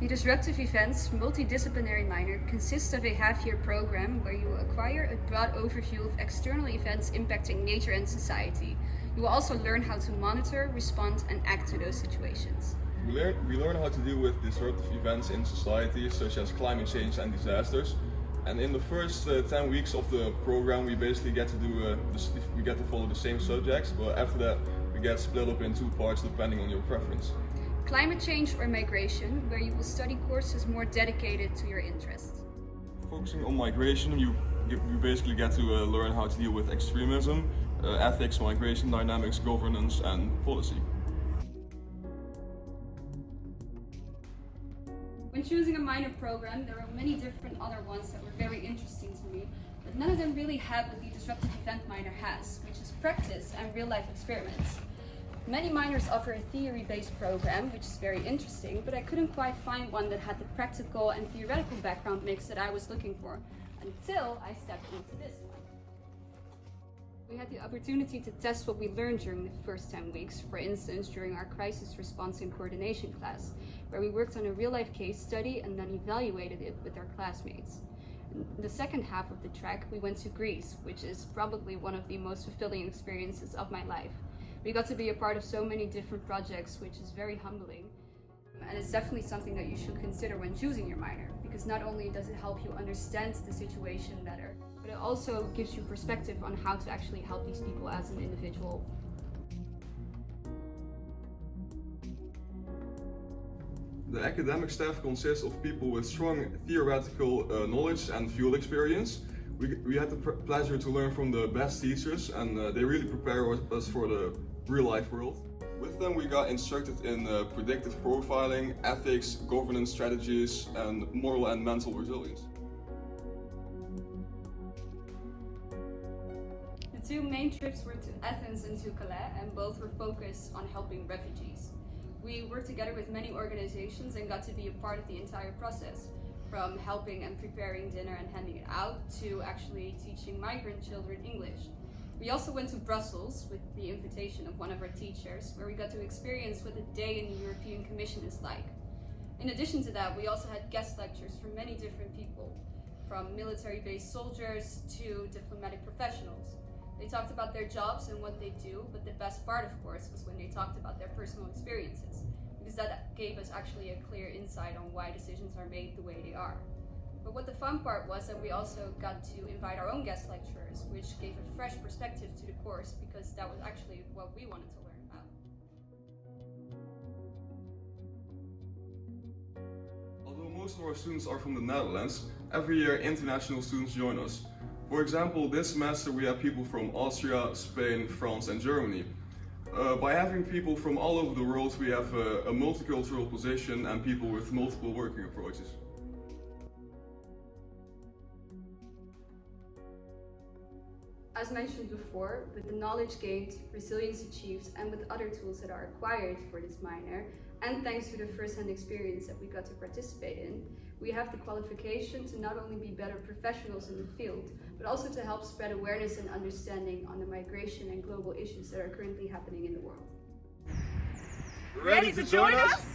The Disruptive Events multidisciplinary minor consists of a half-year program where you will acquire a broad overview of external events impacting nature and society. You will also learn how to monitor, respond, and act to those situations. We learn how to deal with disruptive events in society, such as climate change and disasters. And in the first 10 weeks of the program, we basically get to follow the same subjects, but after that, we get split up in two parts depending on your preference. Climate change or migration, where you will study courses more dedicated to your interests. Focusing on migration, you basically get to learn how to deal with extremism, ethics, migration dynamics, governance, and policy. When choosing a minor program, there were many different other ones that were very interesting to me, but none of them really had what the Disruptive Event minor has, which is practice and real-life experiments. Many minors offer a theory-based program, which is very interesting, but I couldn't quite find one that had the practical and theoretical background mix that I was looking for, until I stepped into this one. We had the opportunity to test what we learned during the first 10 weeks, for instance, during our crisis response and coordination class, where we worked on a real-life case study and then evaluated it with our classmates. In the second half of the track, we went to Greece, which is probably one of the most fulfilling experiences of my life. We got to be a part of so many different projects, which is very humbling. And it's definitely something that you should consider when choosing your minor, because not only does it help you understand the situation better, but it also gives you perspective on how to actually help these people as an individual. The academic staff consists of people with strong theoretical knowledge and field experience. We had the pleasure to learn from the best teachers, and they really prepare us for the real-life world. With them, we got instructed in predictive profiling, ethics, governance strategies, and moral and mental resilience. The two main trips were to Athens and to Calais, and both were focused on helping refugees. We worked together with many organizations and got to be a part of the entire process, from helping and preparing dinner and handing it out to actually teaching migrant children English. We also went to Brussels with the invitation of one of our teachers, where we got to experience what a day in the European Commission is like. In addition to that, we also had guest lectures from many different people, from military-based soldiers to diplomatic professionals. They talked about their jobs and what they do, but the best part, of course, was when they talked about their personal experiences, because that gave us actually a clear insight on why decisions are made the way they are. But what the fun part was that we also got to invite our own guest lecturers, which gave a fresh perspective to the course, because that was actually what we wanted to learn about. Although most of our students are from the Netherlands, every year international students join us. For example, this semester we have people from Austria, Spain, France and Germany. By having people from all over the world, we have a multicultural position and people with multiple working approaches. As mentioned before, with the knowledge gained, resilience achieved, and with other tools that are acquired for this minor, and thanks to the first-hand experience that we got to participate in, we have the qualification to not only be better professionals in the field, but also to help spread awareness and understanding on the migration and global issues that are currently happening in the world. Ready to join us?